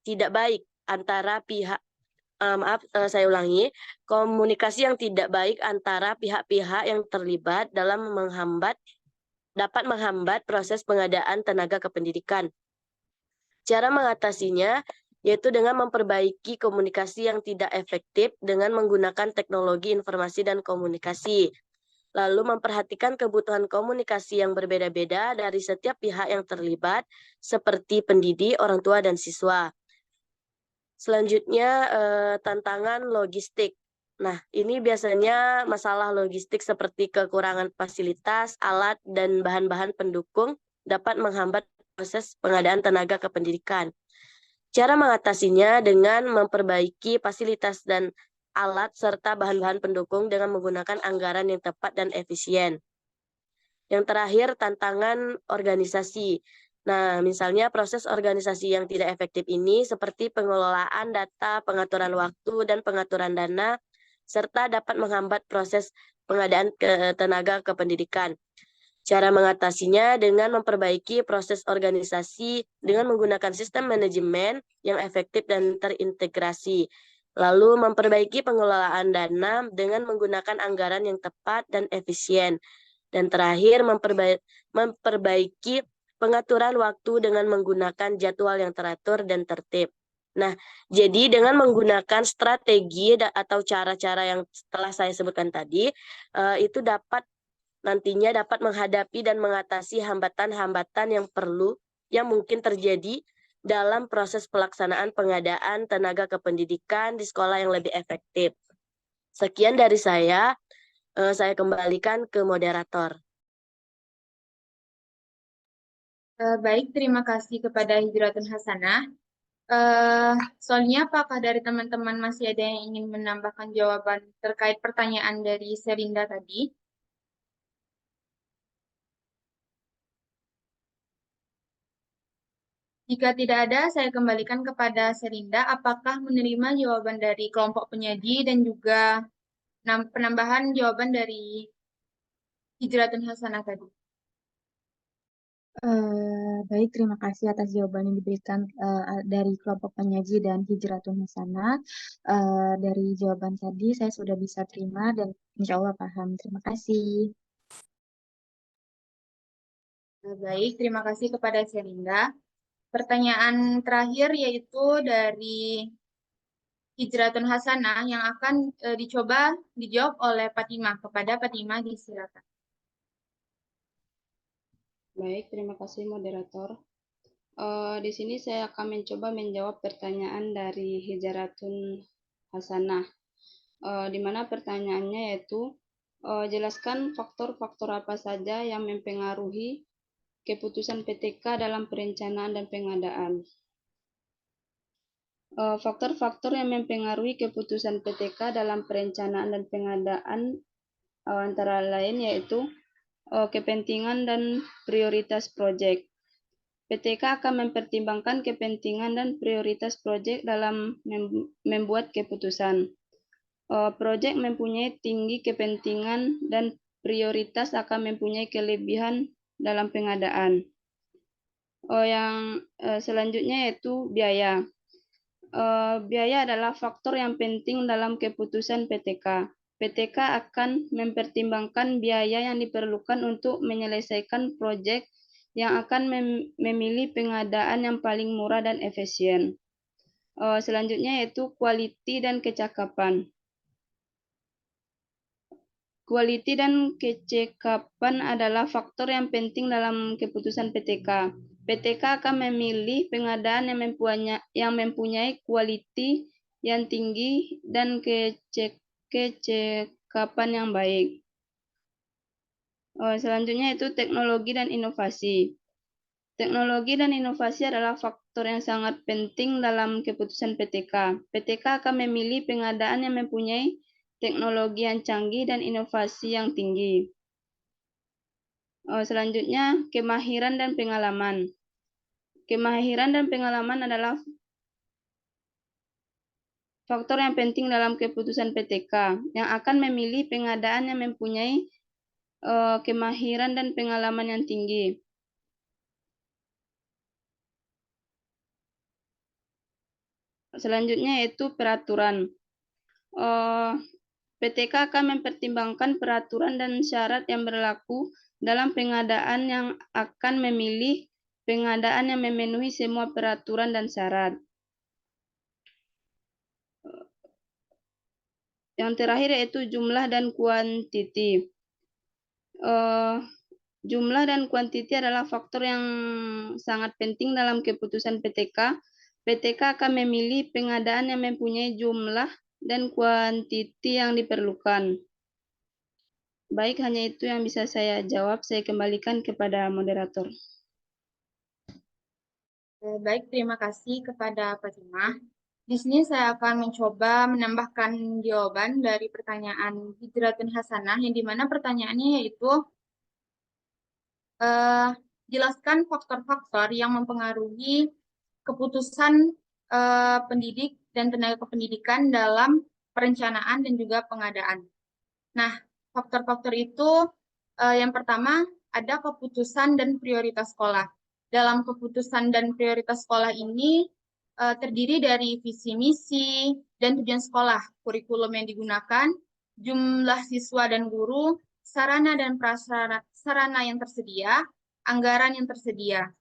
tidak baik antara pihak saya ulangi, komunikasi yang tidak baik antara pihak-pihak yang terlibat dalam dapat menghambat proses pengadaan tenaga kependidikan. Cara mengatasinya yaitu dengan memperbaiki komunikasi yang tidak efektif dengan menggunakan teknologi informasi dan komunikasi. Lalu memperhatikan kebutuhan komunikasi yang berbeda-beda dari setiap pihak yang terlibat, seperti pendidik, orang tua, dan siswa. Selanjutnya, tantangan logistik. Nah, ini biasanya masalah logistik seperti kekurangan fasilitas, alat, dan bahan-bahan pendukung dapat menghambat proses pengadaan tenaga kependidikan. Cara mengatasinya dengan memperbaiki fasilitas dan alat serta bahan-bahan pendukung dengan menggunakan anggaran yang tepat dan efisien. Yang terakhir, tantangan organisasi. Nah, misalnya proses organisasi yang tidak efektif ini seperti pengelolaan data, pengaturan waktu, dan pengaturan dana, serta dapat menghambat proses pengadaan tenaga kependidikan. Cara mengatasinya dengan memperbaiki proses organisasi dengan menggunakan sistem manajemen yang efektif dan terintegrasi. Lalu memperbaiki pengelolaan dana dengan menggunakan anggaran yang tepat dan efisien. Dan terakhir memperbaiki pengaturan waktu dengan menggunakan jadwal yang teratur dan tertib. Nah, jadi dengan menggunakan strategi atau cara-cara yang telah saya sebutkan tadi, itu nantinya dapat menghadapi dan mengatasi hambatan-hambatan yang mungkin terjadi dalam proses pelaksanaan pengadaan tenaga kependidikan di sekolah yang lebih efektif. Sekian dari saya kembalikan ke moderator. Baik, terima kasih kepada Hijratun Hasanah. Soalnya apakah dari teman-teman masih ada yang ingin menambahkan jawaban terkait pertanyaan dari Selinda tadi? Jika tidak ada, saya kembalikan kepada Selinda. Apakah menerima jawaban dari kelompok penyaji dan juga penambahan jawaban dari Hijratun Hasanah tadi? Baik, terima kasih atas jawaban yang diberikan dari kelompok penyaji dan Hijratun Hasanah. Dari jawaban tadi saya sudah bisa terima dan insya Allah paham. Terima kasih. Baik, terima kasih kepada Selinda. Pertanyaan terakhir yaitu dari Hijratun Hasanah yang akan dicoba dijawab oleh Fatimah. Kepada Fatimah disilakan. Baik, terima kasih moderator. Di sini saya akan mencoba menjawab pertanyaan dari Hijratun Hasanah, di mana pertanyaannya yaitu jelaskan faktor-faktor apa saja yang mempengaruhi keputusan PTK dalam perencanaan dan pengadaan. Faktor-faktor yang mempengaruhi keputusan PTK dalam perencanaan dan pengadaan antara lain yaitu kepentingan dan prioritas proyek, PTK akan mempertimbangkan kepentingan dan prioritas proyek dalam membuat keputusan. Proyek mempunyai tinggi kepentingan dan prioritas akan mempunyai kelebihan dalam pengadaan. Yang selanjutnya yaitu biaya. Biaya adalah faktor yang penting dalam keputusan PTK. PTK akan mempertimbangkan biaya yang diperlukan untuk menyelesaikan proyek yang akan memilih pengadaan yang paling murah dan efisien. Selanjutnya yaitu quality dan kecakapan. Quality dan kecakapan adalah faktor yang penting dalam keputusan PTK. PTK akan memilih pengadaan yang mempunyai quality yang tinggi dan kecakapan yang baik. Selanjutnya itu teknologi dan inovasi. Teknologi dan inovasi adalah faktor yang sangat penting dalam keputusan PTK. PTK akan memilih pengadaan yang mempunyai teknologi yang canggih dan inovasi yang tinggi. Selanjutnya, kemahiran dan pengalaman. Kemahiran dan pengalaman adalah faktor yang penting dalam keputusan PTK yang akan memilih pengadaan yang mempunyai kemahiran dan pengalaman yang tinggi. Selanjutnya yaitu peraturan. PTK akan mempertimbangkan peraturan dan syarat yang berlaku dalam pengadaan yang akan memilih pengadaan yang memenuhi semua peraturan dan syarat. Yang terakhir yaitu jumlah dan kuantiti. Jumlah dan kuantiti adalah faktor yang sangat penting dalam keputusan PTK. PTK akan memilih pengadaan yang mempunyai jumlah dan kuantiti yang diperlukan. Baik, hanya itu yang bisa saya jawab. Saya kembalikan kepada moderator. Baik, terima kasih kepada Fatimah. Di sini saya akan mencoba menambahkan jawaban dari pertanyaan Hijratun Hasanah, yang dimana pertanyaannya yaitu jelaskan faktor-faktor yang mempengaruhi keputusan pendidik dan tenaga kependidikan dalam perencanaan dan juga pengadaan. Nah, faktor-faktor itu yang pertama ada keputusan dan prioritas sekolah. Dalam keputusan dan prioritas sekolah ini terdiri dari visi misi dan tujuan sekolah, kurikulum yang digunakan, jumlah siswa dan guru, sarana dan prasarana yang tersedia, anggaran yang tersedia.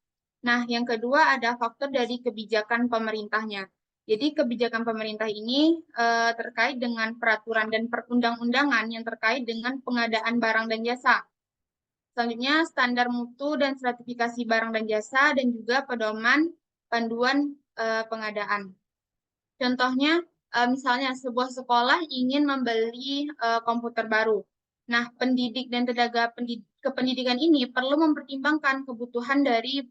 Nah, yang kedua ada faktor dari kebijakan pemerintahnya. Jadi kebijakan pemerintah ini terkait dengan peraturan dan perundang-undangan yang terkait dengan pengadaan barang dan jasa. Selanjutnya standar mutu dan sertifikasi barang dan jasa dan juga pedoman panduan pengadaan. Contohnya, misalnya sebuah sekolah ingin membeli komputer baru. Nah, pendidik dan tenaga kependidikan ini perlu mempertimbangkan kebutuhan dari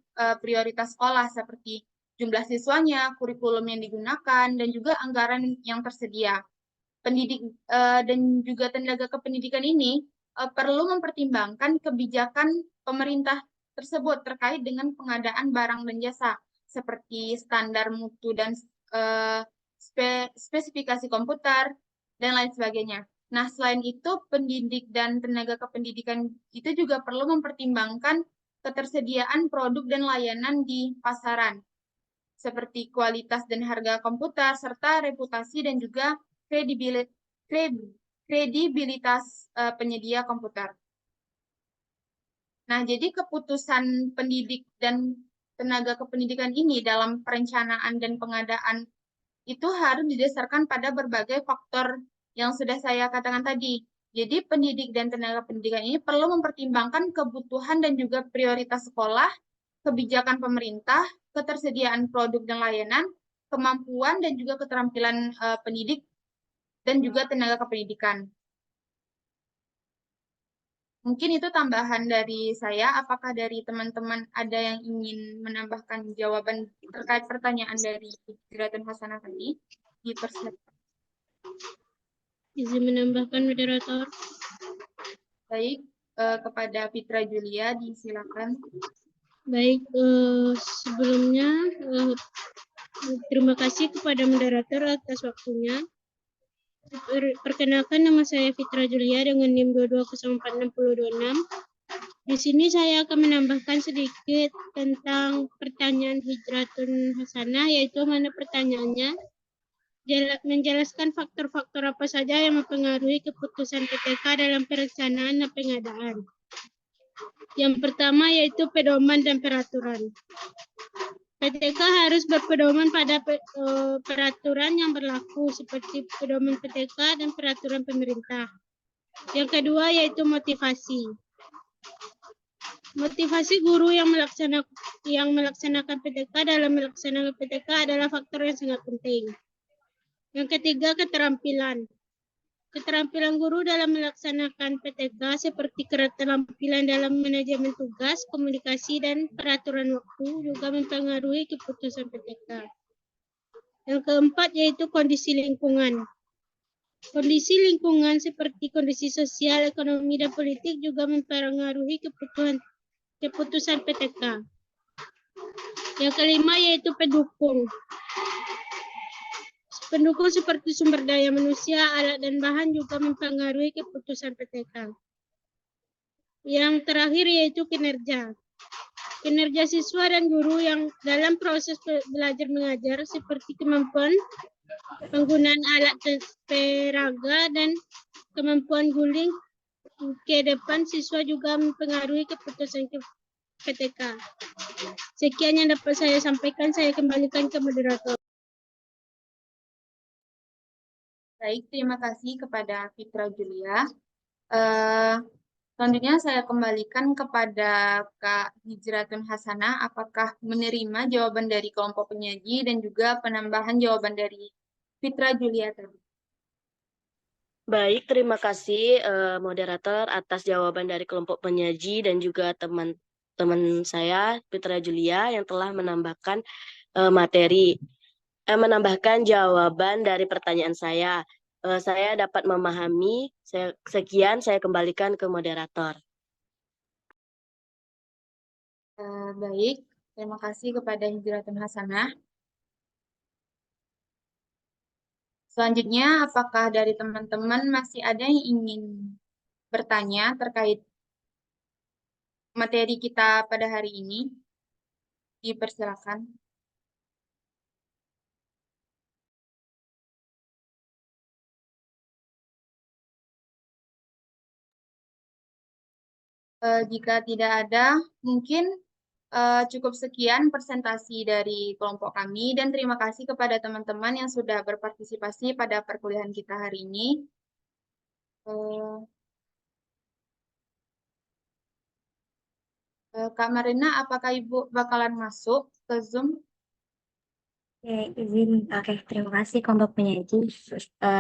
prioritas sekolah seperti jumlah siswanya, kurikulum yang digunakan, dan juga anggaran yang tersedia. Pendidik dan juga tenaga kependidikan ini perlu mempertimbangkan kebijakan pemerintah tersebut terkait dengan pengadaan barang dan jasa seperti standar mutu dan spesifikasi komputer dan lain sebagainya. Nah, selain itu, pendidik dan tenaga kependidikan itu juga perlu mempertimbangkan ketersediaan produk dan layanan di pasaran, seperti kualitas dan harga komputer, serta reputasi dan juga kredibilitas penyedia komputer. Nah, jadi keputusan pendidik dan tenaga kependidikan ini dalam perencanaan dan pengadaan itu harus didasarkan pada berbagai faktor yang sudah saya katakan tadi. Jadi pendidik dan tenaga pendidikan ini perlu mempertimbangkan kebutuhan dan juga prioritas sekolah, kebijakan pemerintah, ketersediaan produk dan layanan, kemampuan dan juga keterampilan pendidik dan juga tenaga kependidikan. Mungkin itu tambahan dari saya. Apakah dari teman-teman ada yang ingin menambahkan jawaban terkait pertanyaan dari Hijratun Hasanah tadi? Dipersilakan. Izin menambahkan moderator. Baik, kepada Fitra Julia, disilakan. Baik, sebelumnya terima kasih kepada moderator atas waktunya. Perkenalkan, nama saya Fitra Julia dengan NIM 2204626. Di sini saya akan menambahkan sedikit tentang pertanyaan Hijratun Hasanah, yaitu mana pertanyaannya? Menjelaskan faktor-faktor apa saja yang mempengaruhi keputusan PTK dalam perencanaan dan pengadaan. Yang pertama yaitu pedoman dan peraturan. PTK harus berpedoman pada peraturan yang berlaku seperti pedoman PTK dan peraturan pemerintah. Yang kedua yaitu motivasi. Motivasi guru yang melaksanakan PTK dalam melaksanakan PTK adalah faktor yang sangat penting. Yang ketiga, keterampilan. Keterampilan guru dalam melaksanakan PTK seperti keterampilan dalam manajemen tugas, komunikasi, dan peraturan waktu juga mempengaruhi keputusan PTK. Yang keempat yaitu kondisi lingkungan. Kondisi lingkungan seperti kondisi sosial, ekonomi, dan politik juga mempengaruhi keputusan PTK. Yang kelima yaitu pendukung. Pendukung seperti sumber daya manusia, alat, dan bahan juga mempengaruhi keputusan PTK. Yang terakhir yaitu kinerja. Kinerja siswa dan guru yang dalam proses belajar mengajar seperti kemampuan penggunaan alat peraga dan kemampuan guling ke depan siswa juga mempengaruhi keputusan PTK. Sekian yang dapat saya sampaikan, saya kembalikan ke moderator. Baik, terima kasih kepada Fitra Julia. Selanjutnya saya kembalikan kepada Kak Hijratun Hasanah. Apakah menerima jawaban dari kelompok penyaji dan juga penambahan jawaban dari Fitra Julia tadi? Baik, terima kasih moderator atas jawaban dari kelompok penyaji dan juga teman-teman saya, Fitra Julia, yang telah menambahkan menambahkan jawaban dari pertanyaan saya. Saya dapat memahami. Sekian, saya kembalikan ke moderator. Baik, terima kasih kepada Hijratun Hasanah. Selanjutnya, apakah dari teman-teman masih ada yang ingin bertanya terkait materi kita pada hari ini? Dipersilakan. Jika tidak ada, mungkin cukup sekian presentasi dari kelompok kami dan terima kasih kepada teman-teman yang sudah berpartisipasi pada perkuliahan kita hari ini. Kak Marina, apakah Ibu bakalan masuk ke Zoom? Oke, terima kasih kelompok penyaji.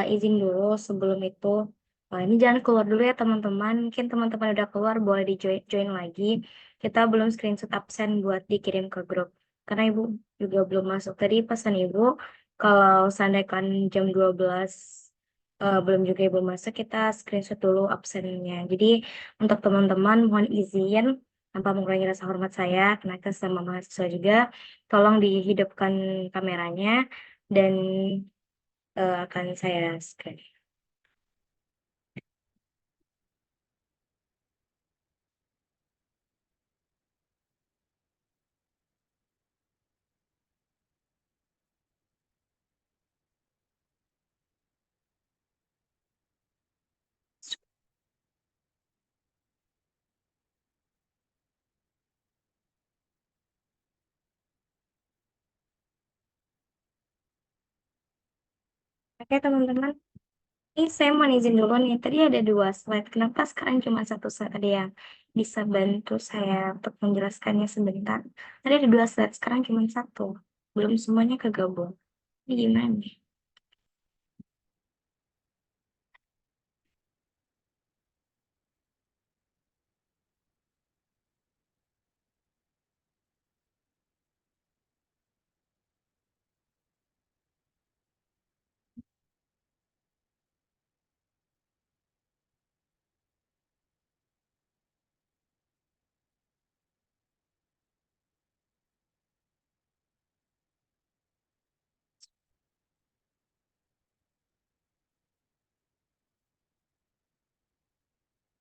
Izin dulu sebelum itu. Ini jangan keluar dulu ya teman-teman. Mungkin teman-teman udah keluar boleh join lagi. Kita belum screenshot absen buat dikirim ke grup. Karena Ibu juga belum masuk. Tadi pesan Ibu, kalau seandainya jam 12 belum juga Ibu masuk, kita screenshot dulu absennya. Jadi untuk teman-teman mohon izin tanpa mengurangi rasa hormat saya, karena kita sama mahasiswa juga, tolong dihidupkan kameranya dan akan saya screen. Oke teman-teman, ini saya mau izin dulu nih. Tadi ada 2 slide. Kenapa sekarang cuma 1 slide? Ada yang bisa bantu saya untuk menjelaskannya sebentar? Tadi ada 2 slide, sekarang cuma 1. Belum semuanya kegabung. Ini gimana nih?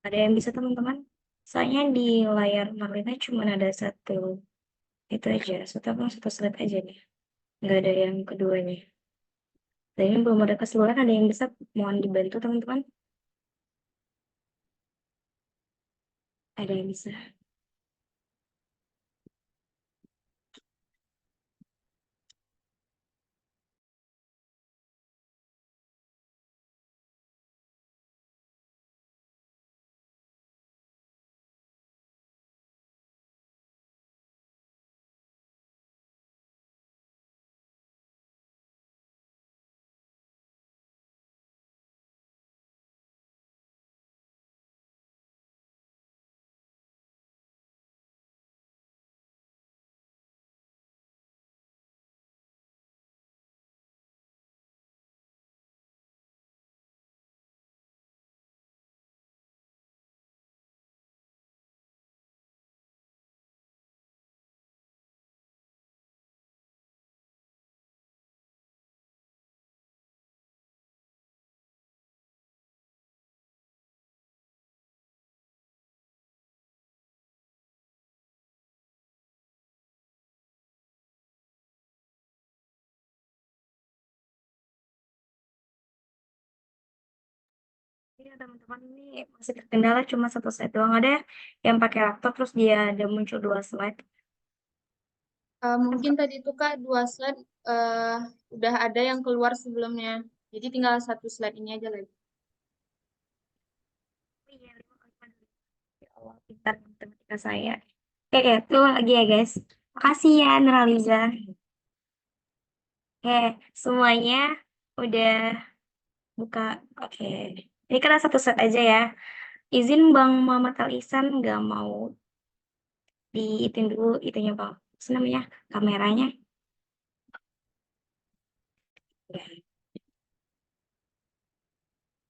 Ada yang bisa teman-teman? Soalnya di layar Marlina cuma ada satu itu aja, satu slide aja nih. Nggak ada yang keduanya. Dan ini belum ada keseluruhan, ada yang bisa mohon dibantu teman-teman? Ada yang bisa? Iya teman-teman, ini masih terkendala cuma satu slide doang. Ada yang pakai laptop terus dia ada muncul 2 slide. Mungkin tadi itu Kak 2 slide udah ada yang keluar sebelumnya. Jadi tinggal 1 slide ini aja lagi. Iya, 5 kali ya Allah, pintar matematika saya. Oke, itu lagi ya guys. Makasih ya Nuraliza. Oke, semuanya udah buka. Oke, ini kan satu set aja ya. Izin Bang Muhammad Al Ihsan nggak mau diitin dulu itunya Bang. Apa namanya? Kameranya. Ya.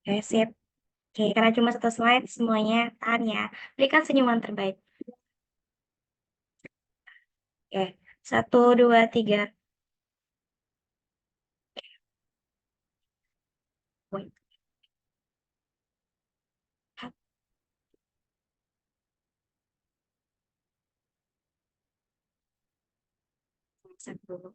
Oke, sip. Oke, karena cuma satu slide, semuanya tahan ya. Berikan senyuman terbaik. Oke, 1, 2, 3. Wait. Set dulu.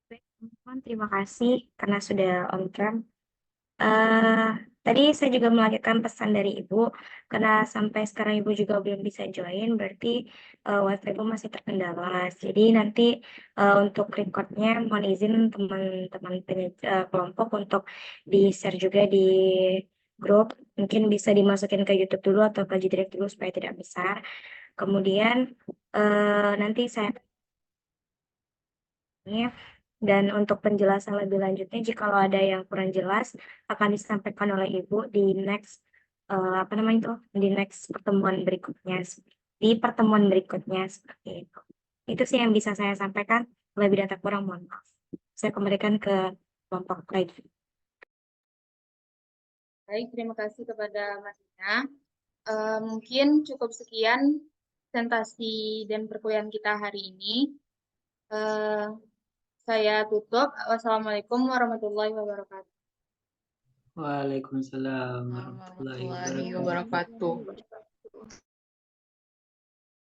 Baik, teman-teman, terima kasih karena sudah on cam. Tadi saya juga melanjutkan pesan dari Ibu, karena sampai sekarang Ibu juga belum bisa join, berarti WiFi Ibu masih terkendala. Jadi nanti untuk recordnya mohon izin teman-teman kelompok untuk di-share juga di grup, mungkin bisa dimasukin ke YouTube dulu atau ke G-Drive dulu supaya tidak besar. Kemudian nanti saya dan untuk penjelasan lebih lanjutnya, jika ada yang kurang jelas, akan disampaikan oleh Ibu di next di next pertemuan berikutnya, di pertemuan berikutnya seperti itu. Itu sih yang bisa saya sampaikan. Lebih dan tak kurang mohon maaf. Saya kembalikan ke kelompok lagi. Baik, terima kasih kepada Mas Ina. Mungkin cukup sekian presentasi dan perkuliahan kita hari ini. Saya tutup. Wassalamualaikum warahmatullahi wabarakatuh. Waalaikumsalam warahmatullahi wabarakatuh.